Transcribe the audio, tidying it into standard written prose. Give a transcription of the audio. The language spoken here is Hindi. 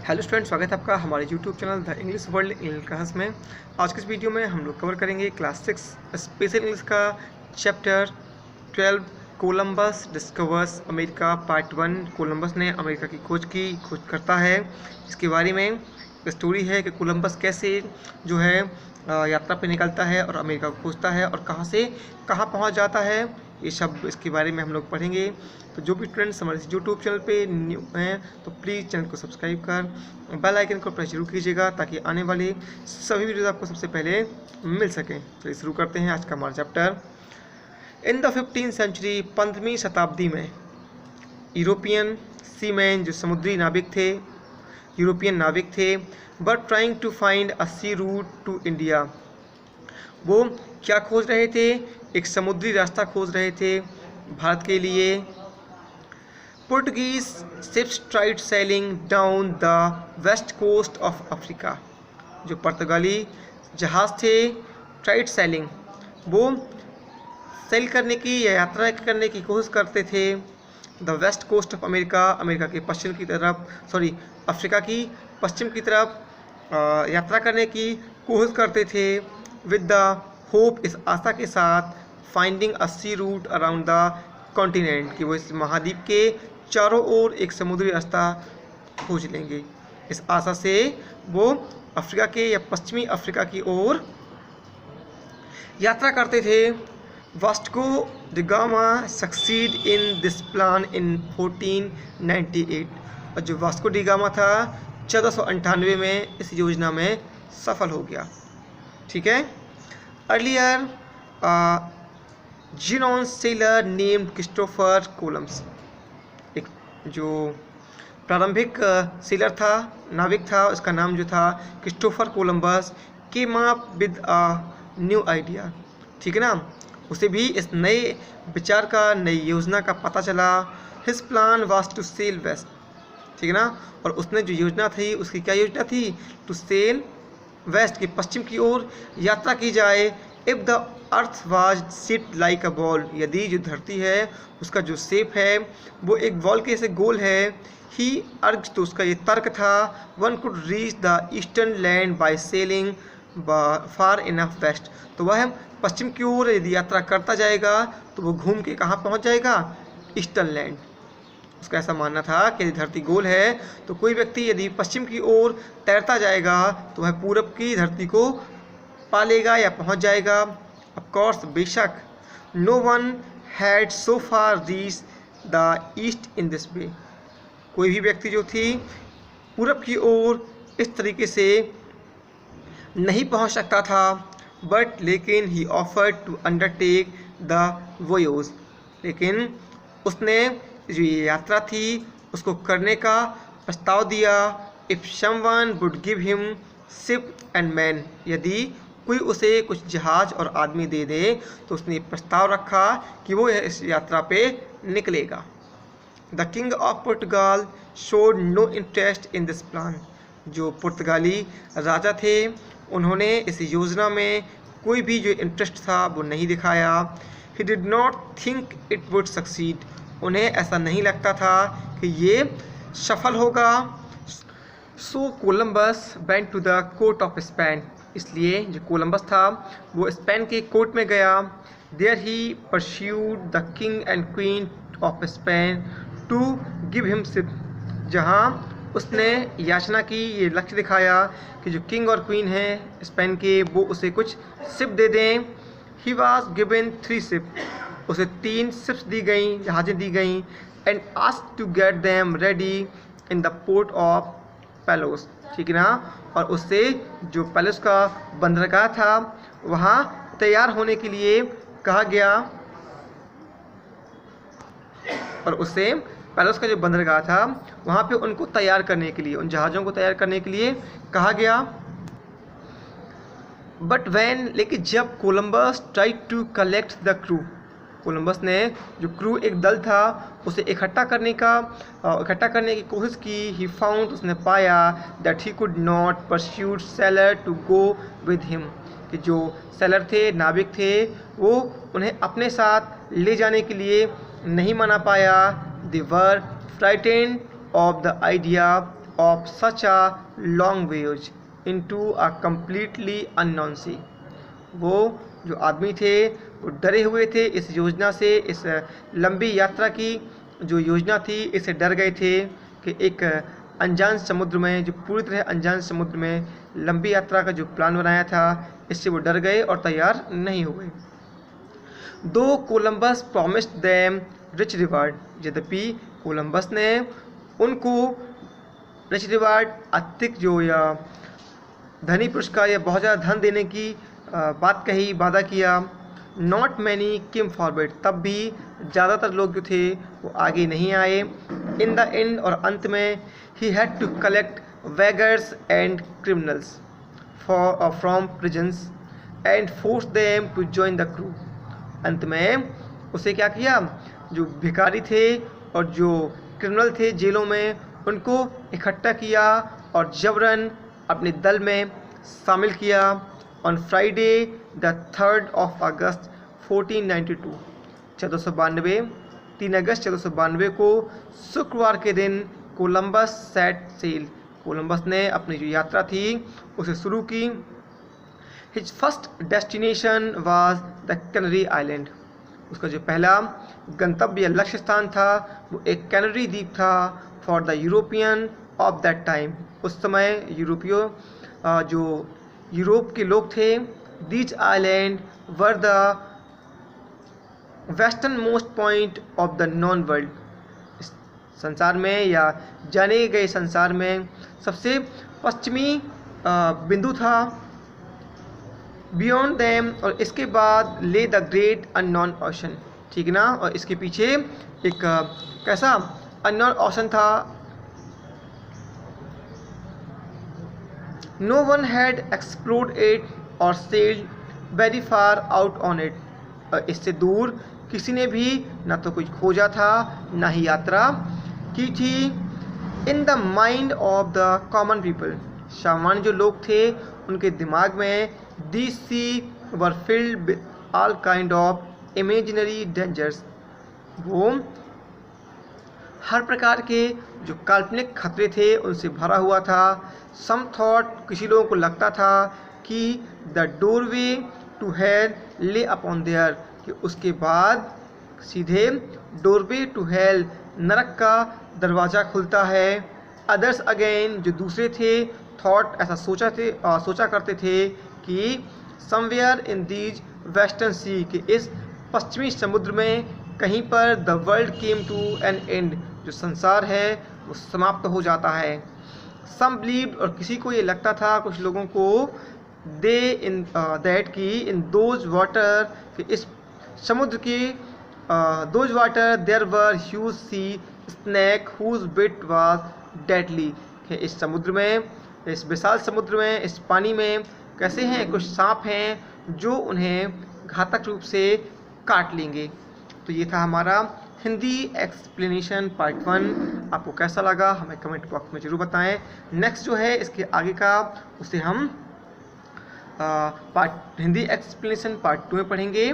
हेलो स्टूडेंट, स्वागत है आपका हमारे YouTube channel the English world English class में। आज के इस वीडियो में हम लोग कवर करेंगे क्लास 6 स्पेशल इंग्लिश का chapter 12 Columbus discovers America part 1। Columbus ने अमेरिका की खोज करता है। इसके बारे में स्टोरी है कि कोलंबस कैसे जो है यात्रा पे निकलता है और अमेरिका को खोजता है और कहाँ से कहाँ पहुँच जाता है, ये सब इसके बारे में हम लोग पढ़ेंगे। तो जो भी स्टूडेंट्स हमारे यूट्यूब चैनल पे न्यू हैं तो प्लीज़ चैनल को सब्सक्राइब कर बेल आइकन को प्रेस जरूर कीजिएगा ताकि आने वाले सभी वीडियोज़ आपको सबसे पहले मिल सकें। चलिए शुरू करते हैं आज का हमारा chapter. In the 15th century, 15वीं शताब्दी में यूरोपियन सीमैन जो समुद्री नाविक थे, यूरोपियन नाविक थे, but trying to find a sea route to India. वो क्या खोज रहे थे? एक समुद्री रास्ता खोज रहे थे भारत के लिए। Portuguese ships tried sailing down the west coast of Africa. जो पुर्तगाली जहाज़ थे ट्राइड सेलिंग, वो सेल करने की या यात्रा करने की कोशिश करते थे the west coast of America, America के पश्चिम की तरफ, अफ्रीका की पश्चिम की तरफ यात्रा करने की कोशिश करते थे विद द होप, इस आशा के साथ, finding a sea route around the continent, कि वो इस महाद्वीप के चारों ओर एक समुद्री रास्ता खोज लेंगे। इस आशा से वो अफ्रीका के या पश्चिमी अफ्रीका की ओर यात्रा करते थे। Vasco the gamma succeed in this plan in 1498। और जो वास्को डी गामा था 1498 में इस योजना में सफल हो गया। ठीक है। Earlier xenon seller named Christopher coulombs, एक जो प्रारंभिक सेलर था, नाविक था, उसका नाम जो था Christopher Columbus, came up with a new idea. ठीक है ना, उसे भी इस नए विचार का, नई योजना का पता चला। His plan was to sail west. ठीक है ना, और उसने जो योजना थी, उसकी क्या योजना थी? टू सेल वेस्ट, की पश्चिम की ओर यात्रा की जाए। If the earth was shaped like a ball, यदि जो धरती है उसका जो शेप है वो एक बॉल के जैसे गोल है। ही अर्ज, तो उसका ये तर्क था, one could reach the eastern land by sailing far enough west. तो वह पश्चिम की ओर यदि यात्रा करता जाएगा तो वो घूम के कहाँ पहुँच जाएगा? Eastern land. उसका ऐसा मानना था कि यदि धरती गोल है तो कोई व्यक्ति यदि पश्चिम की ओर तैरता जाएगा तो वह पूरब की धरती को पा लेगा या पहुंच जाएगा। ऑफ कोर्स, बेशक, no one had so far reach the east in this way. कोई भी व्यक्ति जो थी पूरब की ओर इस तरीके से नहीं पहुंच सकता था। बट लेकिन he offered to undertake the voyage, लेकिन उसने जो ये यात्रा थी उसको करने का प्रस्ताव दिया। If someone would give him ship and man, यदि कोई उसे कुछ जहाज और आदमी दे दे तो उसने प्रस्ताव रखा कि वो इस यात्रा पे निकलेगा। The king of Portugal showed no interest in this plan. जो पुर्तगाली राजा थे उन्होंने इस योजना में कोई भी जो इंटरेस्ट था वो नहीं दिखाया। He did not think it would succeed, उन्हें ऐसा नहीं लगता था कि ये सफल होगा। So Columbus went to the court of Spain, इसलिए जो कोलंबस था वो स्पेन के कोर्ट में गया। There he persuaded the king and queen of Spain to give him ship, जहाँ उसने याचना की, ये लक्ष्य दिखाया कि जो किंग और क्वीन हैं स्पेन के वो उसे कुछ शिप दे दें। ही वॉज गिवन 3 शिप, उसे 3 शिप्स दी गई, जहाज़ें दी गई। And asked to get them ready in the port of Palos. ठीक है ना, और उससे जो पेलोस का बंदरगाह था वहाँ तैयार होने के लिए कहा गया। और उससे पेलोस का जो बंदरगाह था वहाँ पे उनको तैयार करने के लिए, उन जहाज़ों को तैयार करने के लिए कहा गया। बट वैन, लेकिन जब Columbus tried to collect the crew, Columbus ने जो क्रू एक दल था उसे इकट्ठा करने की कोशिश की। ही फाउंड, उसने पाया that he could not persuade sailor to go with him, कि जो सेलर थे, नाविक थे, वो उन्हें अपने साथ ले जाने के लिए नहीं मना पाया। They were frightened of the idea of such a long voyage into a completely unknown sea। वो जो आदमी थे वो डरे हुए थे इस योजना से, इस लंबी यात्रा की जो योजना थी इससे डर गए थे कि एक अनजान समुद्र में, जो पूरी तरह अनजान समुद्र में लंबी यात्रा का जो प्लान बनाया था इससे वो डर गए और तैयार नहीं हुए। दो Columbus promised them rich reward, यद्यपि कोलंबस ने उनको रिच रिवार्ड, अधिक जो या धनी पुरस्कार या बहुत ज़्यादा धन देने की बात कही, वादा किया। नॉट मैनी केम फॉरवर्ड, तब भी ज़्यादातर लोग जो थे वो आगे नहीं आए। इन द एंड, और अंत में, he had to collect wagers and criminals from prisons and force them to join the crew. अंत में उसे क्या किया, जो भिखारी थे और जो क्रिमिनल थे जेलों में, उनको इकट्ठा किया और जबरन अपने दल में शामिल किया। On Friday the 3rd of August 1492, 1492, 3 अगस्त 1492 को शुक्रवार के दिन कोलंबस सेट सेल, कोलंबस ने अपनी जो यात्रा थी उसे शुरू की। His first destination was the canary island, उसका जो पहला गंतव्य लक्ष्य स्थान था वो एक कैनरी द्वीप था। For the European of that time, उस समय यूरोपियो जो यूरोप के लोग थे, these island were the western most point of the non world, संसार में या जाने गए संसार में सबसे पश्चिमी बिंदु था। बियॉन्ड देम, और इसके बाद ले द ग्रेट अननोन ओशन, ठीक ना, और इसके पीछे एक कैसा अननोन ओशन था। No one had explored it और sailed very far out on it, और इससे दूर किसी ने भी ना तो कुछ खोजा था ना ही यात्रा की थी। In the mind of the common people, सामान्य जो लोग थे उनके दिमाग में These sea were filled with all kind of imaginary dangers, वो हर प्रकार के जो काल्पनिक खतरे थे उनसे भरा हुआ था। Some thought, किसी लोगों को लगता था कि the doorway to hell lay upon there, कि उसके बाद सीधे doorway to hell, नरक का दरवाज़ा खुलता है। Others again, जो दूसरे थे, thought, ऐसा सोचा करते थे कि somewhere in these western sea, कि इस पश्चिमी समुद्र में कहीं पर the world came to an end, जो संसार है वो समाप्त हो जाता है। सम बिलीव्ड, और किसी को ये लगता था, कुछ लोगों को, दे इन दैट की इन दोज वाटर, कि इस समुद्र की those water there were huge sea snake whose bite was deadly, कि इस समुद्र में, इस विशाल समुद्र में, इस पानी में कैसे हैं, कुछ सांप हैं जो उन्हें घातक रूप से काट लेंगे। तो ये था हमारा हिंदी एक्सप्लेनेशन पार्ट 1। आपको कैसा लगा हमें कमेंट बॉक्स में ज़रूर बताएं। नेक्स्ट जो है इसके आगे का उसे हम हिंदी एक्सप्लेनेशन पार्ट 2 में पढ़ेंगे।